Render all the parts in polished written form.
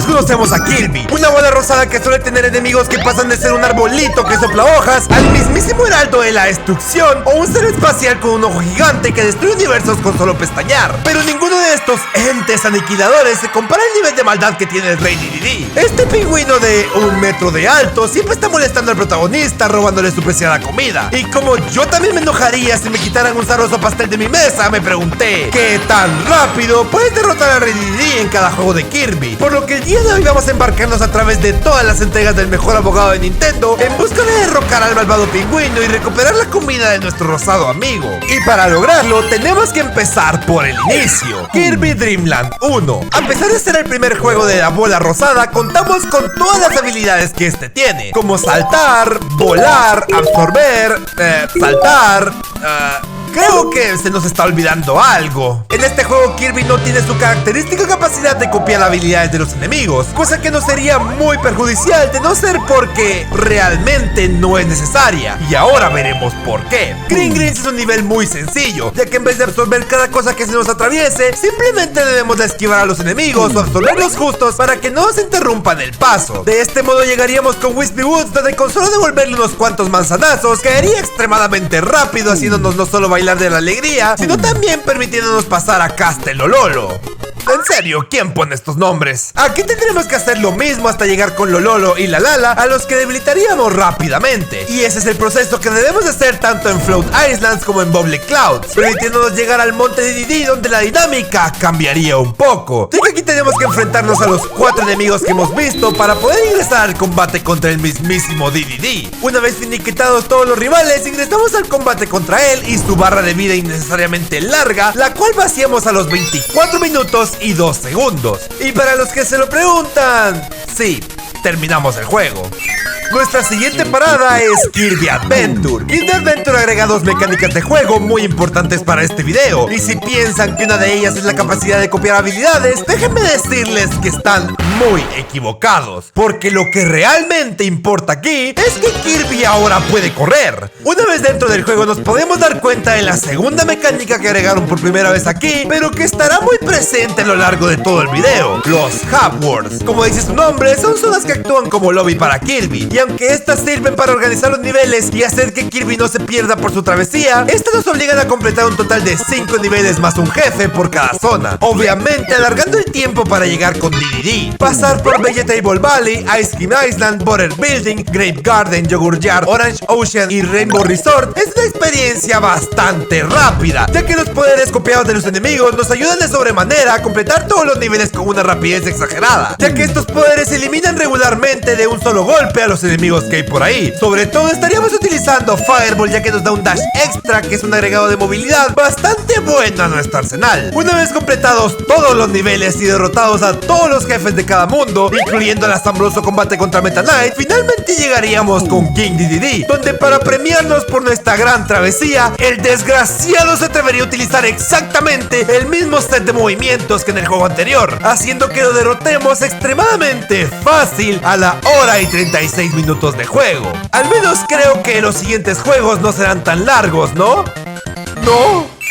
todos conocemos a Kirby, una bola rosada que suele tener enemigos que pasan de ser un arbolito que sopla hojas al mismísimo heraldo de la destrucción o un ser espacial con un ojo gigante que destruye universos con solo pestañear. Pero ninguno de estos entes aniquiladores se compara al nivel de maldad que tiene el Rey Dedede. Este pingüino de 1 metro de alto siempre está molestando al protagonista, robándole su preciada comida. Y como yo también me enojaría si me quitaran un sabroso pastel de mi mesa, me pregunté ¿qué tan rápido puedes derrotar a Rey Dedede en cada juego de Kirby? Por lo que el día de hoy vamos a embarcarnos a través de todas las entregas del mejor abogado de Nintendo en busca de derrocar al malvado pingüino y recuperar la comida de nuestro rosado amigo. Y para lograrlo tenemos que empezar por el inicio. Kirby Dream Land 1. A pesar de ser el primer juego de la bola rosada, contamos con todas las habilidades que este tiene, como saltar, volar, absorber, saltar. Creo que se nos está olvidando algo. En este juego Kirby no tiene su característica capacidad de copiar habilidades de los enemigos, cosa que nos sería muy perjudicial de no ser porque realmente no es necesaria. Y ahora veremos por qué. Green Greens es un nivel muy sencillo, ya que en vez de absorber cada cosa que se nos atraviese, simplemente debemos de esquivar a los enemigos o absorber los justos para que no nos interrumpan el paso. De este modo llegaríamos con Wispy Woods, donde con solo devolverle unos cuantos manzanazos caería extremadamente rápido, haciéndonos no solo bailar de la alegría, sino también permitiéndonos pasar a Castelololo. En serio, ¿quién pone estos nombres? Aquí tendremos que hacer lo mismo hasta llegar con Lololo y Lalala, a los que debilitaríamos rápidamente. Y ese es el proceso que debemos de hacer tanto en Float Islands como en Bubble Clouds, permitiéndonos llegar al monte de Dedede, donde la dinámica cambiaría un poco, ya que aquí tenemos que enfrentarnos a los 4 enemigos que hemos visto para poder ingresar al combate contra el mismísimo Dedede. Una vez finiquitados todos los rivales, ingresamos al combate contra él y su barra de vida innecesariamente larga, la cual vaciamos a los 24 minutos y 2 segundos. Y para los que se lo preguntan, sí, terminamos el juego. Nuestra siguiente parada es Kirby Adventure. Kirby Adventure agrega 2 mecánicas de juego muy importantes para este video, y si piensan que una de ellas es la capacidad de copiar habilidades, déjenme decirles que están muy equivocados, porque lo que realmente importa aquí es que Kirby ahora puede correr. Una vez dentro del juego nos podemos dar cuenta de la segunda mecánica que agregaron por primera vez aquí, pero que estará muy presente a lo largo de todo el video: los Hub Worlds. Como dice su nombre, son zonas que actúan como lobby para Kirby, y aunque estas sirven para organizar los niveles y hacer que Kirby no se pierda por su travesía, estas nos obligan a completar un total de 5 niveles más un jefe por cada zona, obviamente alargando el tiempo para llegar con Dedede. Pasar por Vegetable Valley, Ice Cream Island, Butter Building, Grape Garden, Yogurt Yard, Orange Ocean y Rainbow Resort es una experiencia bastante rápida, ya que los poderes copiados de los enemigos nos ayudan de sobremanera a completar todos los niveles con una rapidez exagerada, ya que estos poderes eliminan regularmente de un solo golpe a los enemigos que hay por ahí. Sobre todo estaríamos utilizando Fireball, ya que nos da un dash extra, que es un agregado de movilidad bastante bueno a nuestro arsenal. Una vez completados todos los niveles y derrotados a todos los jefes de cada mundo, incluyendo el asombroso combate contra Meta Knight, finalmente llegaríamos con King Dedede, donde para premiarnos por nuestra gran travesía, el desgraciado se atrevería a utilizar exactamente el mismo set de movimientos que en el juego anterior, haciendo que lo derrotemos extremadamente fácil a la hora y 36 minutos de juego. Al menos creo que los siguientes juegos no serán tan largos, ¿no? ¿No?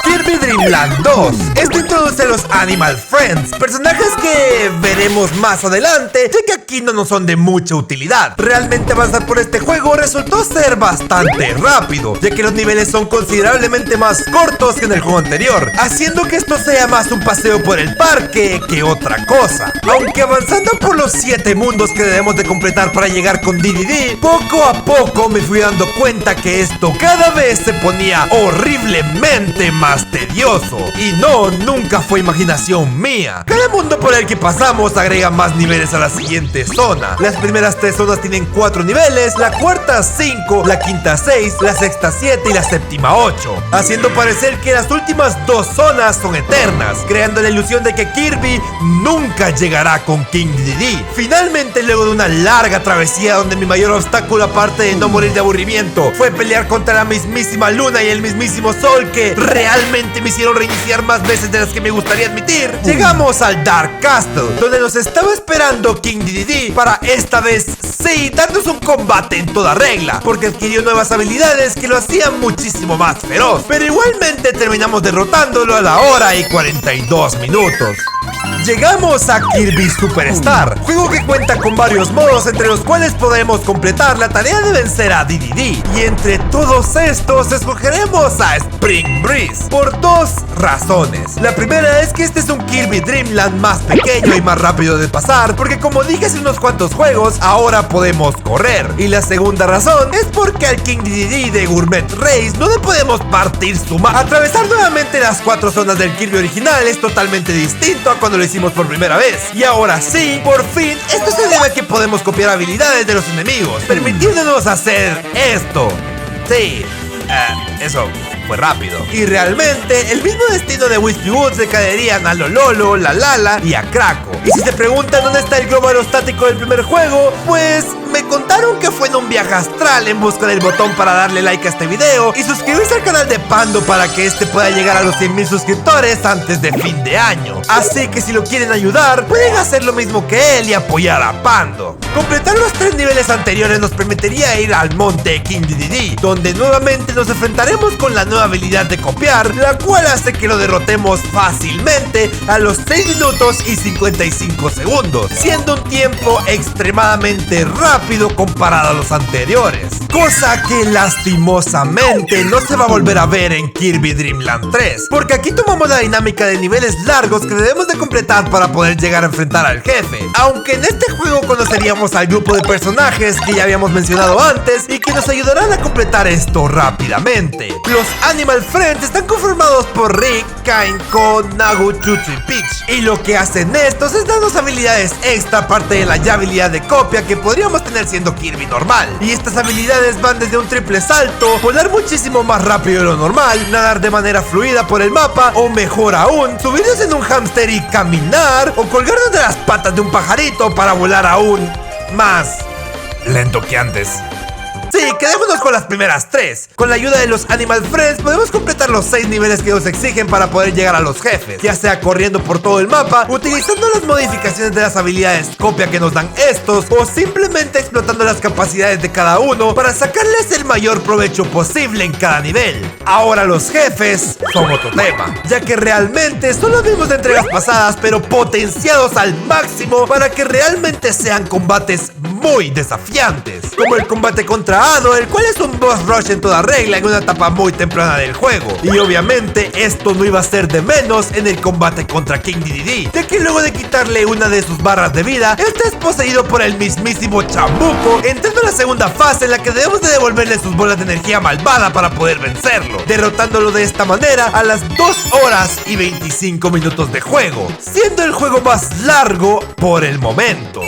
Kirby Dream Land 2. Esto introduce a los Animal Friends, personajes que veremos más adelante, ya que aquí no nos son de mucha utilidad. Realmente avanzar por este juego resultó ser bastante rápido, ya que los niveles son considerablemente más cortos que en el juego anterior, haciendo que esto sea más un paseo por el parque que otra cosa. Aunque avanzando por los 7 mundos que debemos de completar para llegar con Dedede, poco a poco me fui dando cuenta que esto cada vez se ponía horriblemente más tedioso. Y no, nunca fue imaginación mía. Cada mundo por el que pasamos agrega más niveles a la siguiente zona. Las primeras 3 zonas tienen 4 niveles, la cuarta 5, la quinta 6, la sexta 7 y la séptima 8, haciendo parecer que las últimas 2 zonas son eternas, creando la ilusión de que Kirby nunca llegará con King Dedede. Finalmente, luego de una larga travesía donde mi mayor obstáculo, aparte de no morir de aburrimiento, fue pelear contra la mismísima luna y el mismísimo sol, que realmente me hicieron reiniciar más veces de las que me gustaría admitir, llegamos al Dark Castle, donde nos estaba esperando King Dedede para esta vez sí darnos un combate en toda regla, porque adquirió nuevas habilidades que lo hacían muchísimo más feroz. Pero igualmente terminamos derrotándolo a la hora y 42 minutos. Llegamos a Kirby Superstar, juego que cuenta con varios modos entre los cuales podremos completar la tarea de vencer a Dedede. Y entre todos estos escogeremos a Spring Breeze por dos razones. La primera es que este es un Kirby Dream Land más pequeño y más rápido de pasar, porque como dije hace unos cuantos juegos, ahora podemos correr. Y la segunda razón es porque al King Dedede de Gourmet Race no le podemos partir su mano. Atravesar nuevamente las 4 zonas del Kirby original es totalmente distinto a cuando lo hicimos por primera vez. Y ahora sí, por fin, esto se debe a que podemos copiar habilidades de los enemigos, permitiéndonos hacer esto. Sí, eso fue rápido. Y realmente, el mismo destino de Wispy Woods le caerían a Lololo, la Lala y a Krako. Y si se preguntan dónde está el globo aerostático del primer juego, pues me contaron que fue en un viaje astral en busca del botón para darle like a este video y suscribirse al canal de Pando para que este pueda llegar a los 100,000 suscriptores antes de fin de año. Así que si lo quieren ayudar, pueden hacer lo mismo que él y apoyar a Pando. Completar los 3 niveles anteriores nos permitiría ir al monte King Dedede, donde nuevamente nos enfrentaremos con la nueva habilidad de copiar, la cual hace que lo derrotemos fácilmente a los 6 minutos y 55 segundos, siendo un tiempo extremadamente rápido comparado a los anteriores, cosa que lastimosamente no se va a volver a ver en Kirby Dream Land 3, porque aquí tomamos la dinámica de niveles largos que debemos de completar para poder llegar a enfrentar al jefe, aunque en este juego conoceríamos al grupo de personajes que ya habíamos mencionado antes y que nos ayudarán a completar esto rápidamente. Los Animal Friends están conformados por Rick, Kainko, Nagu, Chuchu y Peach, y lo que hacen estos es darnos habilidades extra aparte de la ya habilidad de copia que podríamos tener siendo Kirby normal. Y estas habilidades van desde un triple salto, volar muchísimo más rápido de lo normal, nadar de manera fluida por el mapa, o mejor aún, subirnos en un hámster y caminar, o colgarnos de las patas de un pajarito para volar aún más lento que antes. Sí, quedémonos con las primeras 3. Con la ayuda de los Animal Friends podemos completar los 6 niveles que nos exigen para poder llegar a los jefes, ya sea corriendo por todo el mapa, utilizando las modificaciones de las habilidades copia que nos dan estos, o simplemente explotando las capacidades de cada uno para sacarles el mayor provecho posible en cada nivel. Ahora los jefes son otro tema, ya que realmente son los mismos de entregas pasadas, pero potenciados al máximo para que realmente sean combates muy desafiantes, como el combate contra Ado, el cual es un boss rush en toda regla en una etapa muy temprana del juego. Y obviamente esto no iba a ser de menos en el combate contra King Dedede, ya que luego de quitarle una de sus barras de vida, este es poseído por el mismísimo Chamuco, entrando a la segunda fase en la que debemos de devolverle sus bolas de energía malvada para poder vencerlo, derrotándolo de esta manera a las 2 horas y 25 minutos de juego, siendo el juego más largo por el momento.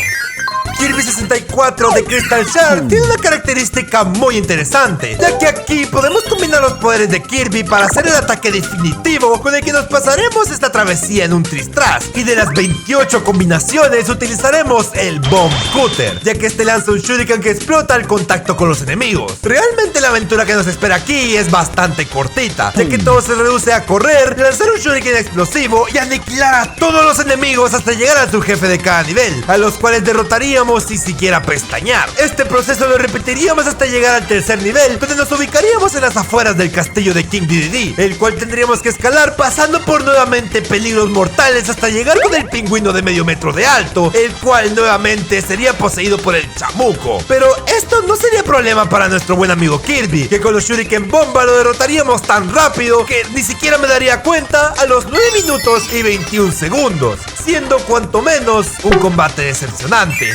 Kirby 64 de Crystal Shard tiene una característica muy interesante, ya que aquí podemos combinar los poderes de Kirby para hacer el ataque definitivo con el que nos pasaremos esta travesía en un Tristras, y de las 28 combinaciones utilizaremos el Bomb Cutter, ya que este lanza un shuriken que explota al contacto con los enemigos. Realmente la aventura que nos espera aquí es bastante cortita, ya que todo se reduce a correr, lanzar un shuriken explosivo y aniquilar a todos los enemigos hasta llegar a su jefe de cada nivel, a los cuales derrotaríamos sin siquiera pestañear. Este proceso lo repetiríamos hasta llegar al tercer nivel, donde nos ubicaríamos en las afueras del castillo de King Dedede, el cual tendríamos que escalar pasando por nuevamente peligros mortales hasta llegar con el pingüino de medio metro de alto, el cual nuevamente sería poseído por el Chamuco. Pero esto no sería problema para nuestro buen amigo Kirby, que con los Shuriken Bomba lo derrotaríamos tan rápido que ni siquiera me daría cuenta a los 9 minutos y 21 segundos, siendo cuanto menos un combate decepcionante.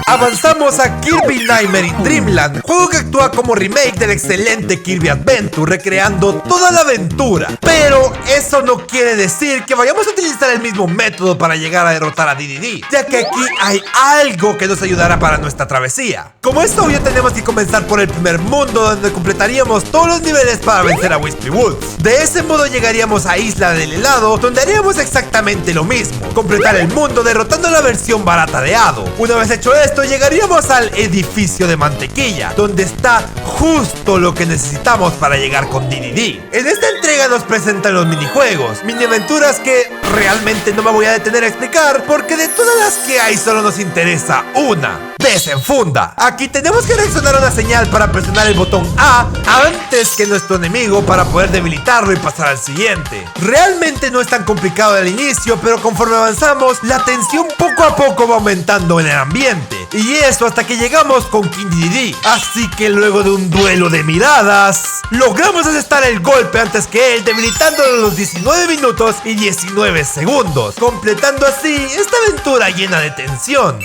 Avanzamos a Kirby Nightmare in Dream Land, juego que actúa como remake del excelente Kirby Adventure, recreando toda la aventura. Pero eso no quiere decir que vayamos a utilizar el mismo método para llegar a derrotar a Dedede, ya que aquí hay algo que nos ayudará para nuestra travesía. Como es obvio, tenemos que comenzar por el primer mundo, donde completaríamos todos los niveles para vencer a Wispy Woods. De ese modo llegaríamos a Isla del Helado, donde haríamos exactamente lo mismo, completar el mundo derrotando la versión barata de Ado. Una vez hecho esto, llegaríamos al edificio de mantequilla, donde está justo lo que necesitamos para llegar con Dedede. En esta entrega nos presentan los minijuegos, mini aventuras que realmente no me voy a detener a explicar, porque de todas las que hay solo nos interesa una, desenfunda. Aquí tenemos que reaccionar a una señal para presionar el botón A antes que nuestro enemigo para poder debilitarlo y pasar al siguiente. Realmente no es tan complicado al inicio, pero conforme avanzamos, la tensión poco a poco va aumentando en el ambiente. Y eso hasta que llegamos con King Dedede. Así que luego de un duelo de miradas, logramos asestar el golpe antes que él, debilitándolo en los 19 minutos y 19 segundos, completando así esta aventura llena de tensión.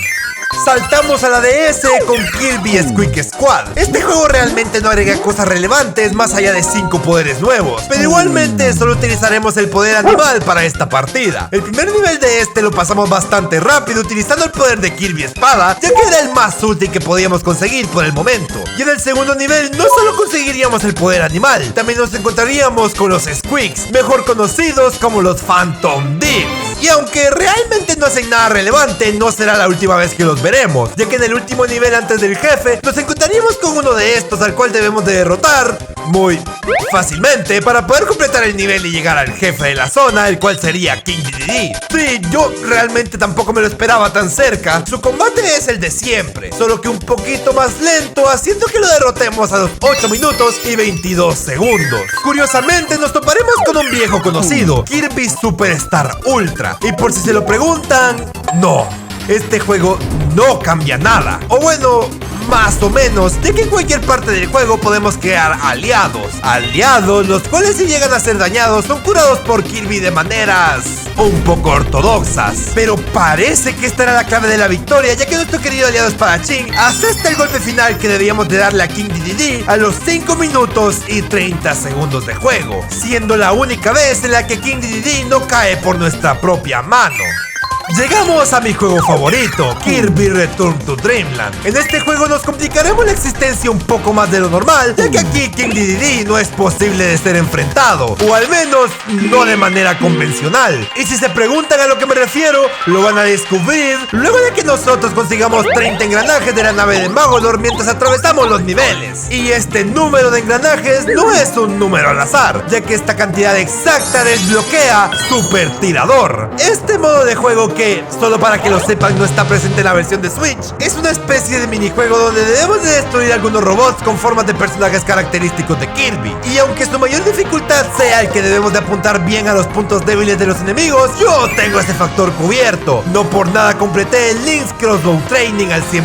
Saltamos a la DS con Kirby Squeak Squad. Este juego realmente no agrega cosas relevantes más allá de 5 poderes nuevos, pero igualmente solo utilizaremos el poder animal para esta partida. El primer nivel de este lo pasamos bastante rápido utilizando el poder de Kirby Espada, ya que era el más útil que podíamos conseguir por el momento. Y en el segundo nivel no solo conseguiríamos el poder animal, también nos encontraríamos con los Squeaks, mejor conocidos como los Phantom Dips. Y aunque realmente no hacen nada relevante, no será la última vez que los veremos, ya que en el último nivel antes del jefe nos encontraríamos con uno de estos al cual debemos de derrotar muy fácilmente para poder completar el nivel y llegar al jefe de la zona, el cual sería King Dedede. Sí, yo realmente tampoco me lo esperaba tan cerca. Su combate es el de siempre, solo que un poquito más lento, haciendo que lo derrotemos a los 8 minutos y 22 segundos. Curiosamente nos toparemos con un viejo conocido, Kirby Superstar Ultra. Y por si se lo preguntan, no, este juego no cambia nada. O bueno, más o menos, ya que en cualquier parte del juego podemos crear aliados. Aliados, los cuales si llegan a ser dañados son curados por Kirby de maneras un poco ortodoxas. Pero parece que esta era la clave de la victoria, ya que nuestro querido aliado espadachín asesta el golpe final que debíamos de darle a King Dedede a los 5 minutos y 30 segundos de juego, siendo la única vez en la que King Dedede no cae por nuestra propia mano. Llegamos a mi juego favorito, Kirby Return to Dreamland. En este juego nos complicaremos la existencia un poco más de lo normal, ya que aquí King Dedede no es posible de ser enfrentado, o al menos no de manera convencional. Y si se preguntan a lo que me refiero, lo van a descubrir luego de que nosotros consigamos 30 engranajes de la nave de Magolor mientras atravesamos los niveles. Y este número de engranajes no es un número al azar, ya que esta cantidad exacta desbloquea Super Tirador. Este modo de juego que, solo para que lo sepan, no está presente en la versión de Switch, es una especie de minijuego donde debemos de destruir algunos robots con formas de personajes característicos de Kirby. Y aunque su mayor dificultad sea el que debemos de apuntar bien a los puntos débiles de los enemigos, yo tengo ese factor cubierto. No por nada completé el Link's Crossbow Training al 100%.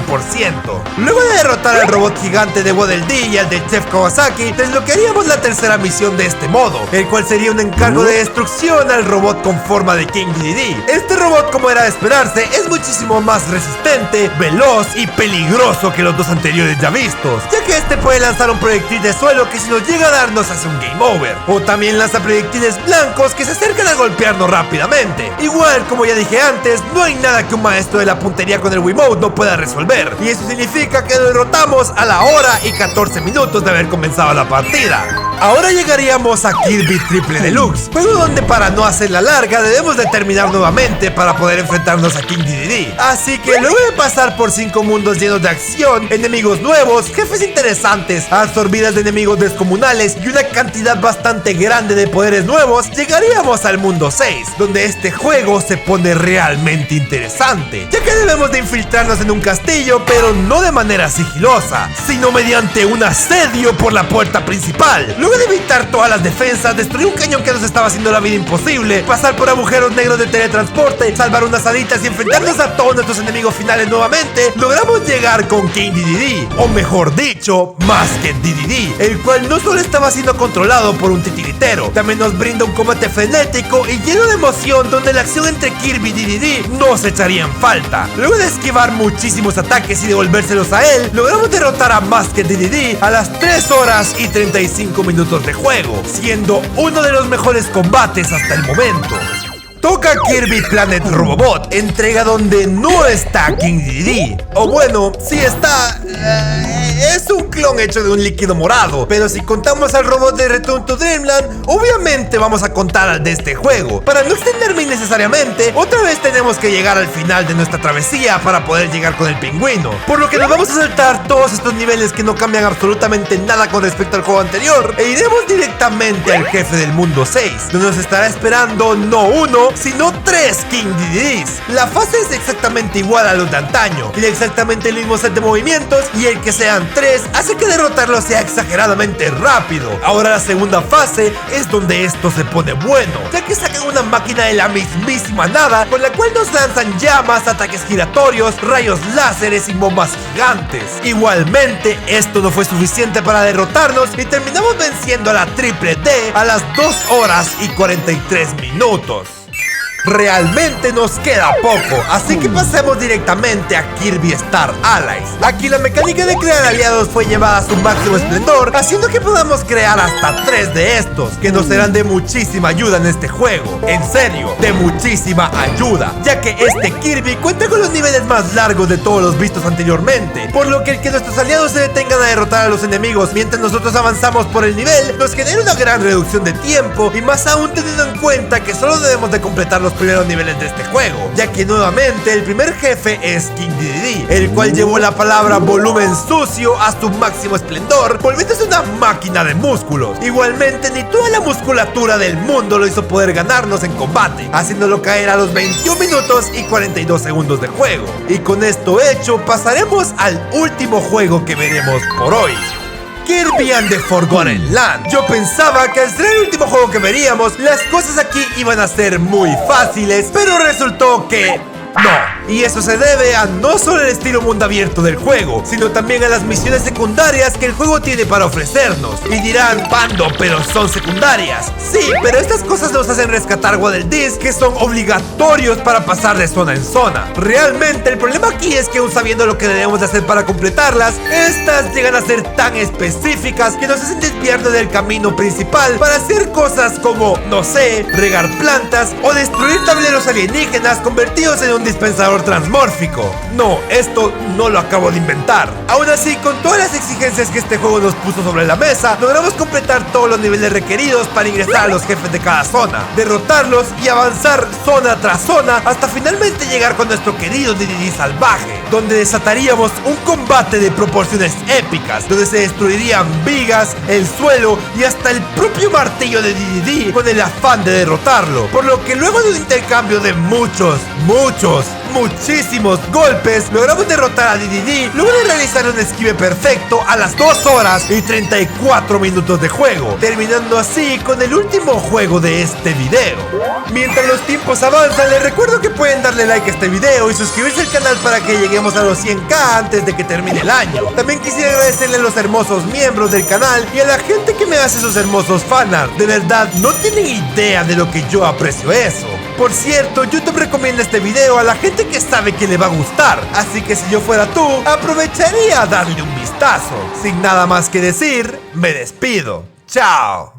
Luego de derrotar al robot gigante de Waddle Dee y al de Chef Kawasaki, desbloquearíamos la tercera misión de este modo, el cual sería un encargo de destrucción al robot con forma de King Dedede. Este robot, como era de esperarse, es muchísimo más resistente, veloz y peligroso que los dos anteriores ya vistos, ya que este puede lanzar un proyectil de suelo que si nos llega a dar nos hace un game over, o también lanza proyectiles blancos que se acercan a golpearnos rápidamente. Igual, como ya dije antes, no hay nada que un maestro de la puntería con el Wiimote no pueda resolver, y eso significa que lo derrotamos a la hora y 14 minutos de haber comenzado la partida. Ahora llegaríamos a Kirby Triple Deluxe, juego donde, para no hacer la larga, debemos de terminar nuevamente para poder enfrentarnos a King Dedede. Así que luego de pasar por 5 mundos llenos de acción, enemigos nuevos, jefes interesantes, absorbidas de enemigos descomunales y una cantidad bastante grande de poderes nuevos, llegaríamos al mundo 6, donde este juego se pone realmente interesante, ya que debemos de infiltrarnos en un castillo, pero no de manera sigilosa, sino mediante un asedio por la puerta principal. Luego de evitar todas las defensas, destruir un cañón que nos estaba haciendo la vida imposible, pasar por agujeros negros de teletransporte, salvar unas alitas y enfrentarnos a todos nuestros enemigos finales nuevamente, logramos llegar con King Dedede, o mejor dicho, Masked Dedede, el cual no solo estaba siendo controlado por un titiritero, también nos brinda un combate frenético y lleno de emoción, donde la acción entre Kirby y Dedede no se echaría en falta. Luego de esquivar muchísimos ataques y devolvérselos a él, logramos derrotar a Masked Dedede a las 3 horas y 35 minutos de juego, siendo uno de los mejores combates hasta el momento. Toca Kirby Planet Robobot, entrega donde no está King Dedede. O bueno, sí está... es un clon hecho de un líquido morado, pero si contamos al robot de Return to Dreamland, obviamente vamos a contar al de este juego. Para no extenderme innecesariamente, otra vez tenemos que llegar al final de nuestra travesía para poder llegar con el pingüino, por lo que nos vamos a saltar todos estos niveles que no cambian absolutamente nada con respecto al juego anterior e iremos directamente al jefe del mundo 6, donde nos estará esperando no uno, sino 3 King Dededes. La fase es exactamente igual a los de antaño, tiene exactamente el mismo set de movimientos y el que sean 3 hace que derrotarlo sea exageradamente rápido. Ahora la segunda fase es donde esto se pone bueno, ya que sacan una máquina de la mismísima nada con la cual nos lanzan llamas, ataques giratorios, rayos láseres y bombas gigantes. Igualmente, esto no fue suficiente para derrotarnos y terminamos venciendo a la Triple D a las 2 horas y 43 minutos. Realmente nos queda poco, así que pasemos directamente a Kirby Star Allies. Aquí la mecánica de crear aliados fue llevada a su máximo esplendor, haciendo que podamos crear hasta 3 de estos, que nos serán de muchísima ayuda en este juego. En serio, de muchísima ayuda, ya que este Kirby cuenta con los niveles más largos de todos los vistos anteriormente, por lo que el que nuestros aliados se detengan a derrotar a los enemigos mientras nosotros avanzamos por el nivel nos genera una gran reducción de tiempo, y más aún teniendo en cuenta que solo debemos de completar los primeros niveles de este juego, ya que nuevamente el primer jefe es King Dedede, el cual llevó la palabra volumen sucio a su máximo esplendor, volviéndose una máquina de músculos. Igualmente ni toda la musculatura del mundo lo hizo poder ganarnos en combate, haciéndolo caer a los 21 minutos y 42 segundos de juego. Y con esto hecho, pasaremos al último juego que veremos por hoy: Kirby and the Forgotten Land. Yo pensaba que al ser el último juego que veríamos, las cosas aquí iban a ser muy fáciles, pero resultó que no. Y eso se debe a no solo el estilo mundo abierto del juego, sino también a las misiones secundarias que el juego tiene para ofrecernos. Y dirán, Pando, pero son secundarias. Sí, pero estas cosas nos hacen rescatar Waddle Dees, que son obligatorios para pasar de zona en zona. Realmente el problema aquí es que, aún sabiendo lo que debemos de hacer para completarlas, estas llegan a ser tan específicas que nos hacen desviarnos del camino principal para hacer cosas como, no sé, regar plantas o destruir tableros alienígenas convertidos en un dispensador transmórfico. No, esto no lo acabo de inventar. Aún así, con todas las exigencias que este juego nos puso sobre la mesa, logramos completar todos los niveles requeridos para ingresar a los jefes de cada zona, derrotarlos y avanzar zona tras zona hasta finalmente llegar con nuestro querido Dedede salvaje, donde desataríamos un combate de proporciones épicas, donde se destruirían vigas, el suelo y hasta el propio martillo de Dedede con el afán de derrotarlo. Por lo que luego de un intercambio de muchísimos golpes, logramos derrotar a Dedede luego de realizar un esquive perfecto a las 2 horas y 34 minutos de juego, terminando así con el último juego de este video. Mientras los tiempos avanzan, les recuerdo que pueden darle like a este video y suscribirse al canal para que lleguemos a los 100k antes de que termine el año. También quisiera agradecerle a los hermosos miembros del canal y a la gente que me hace sus hermosos fanart. De verdad, no tienen idea de lo que yo aprecio eso. Por cierto, YouTube recomienda este video a la gente que sabe que le va a gustar, así que si yo fuera tú, aprovecharía a darle un vistazo. Sin nada más que decir, me despido. ¡Chao!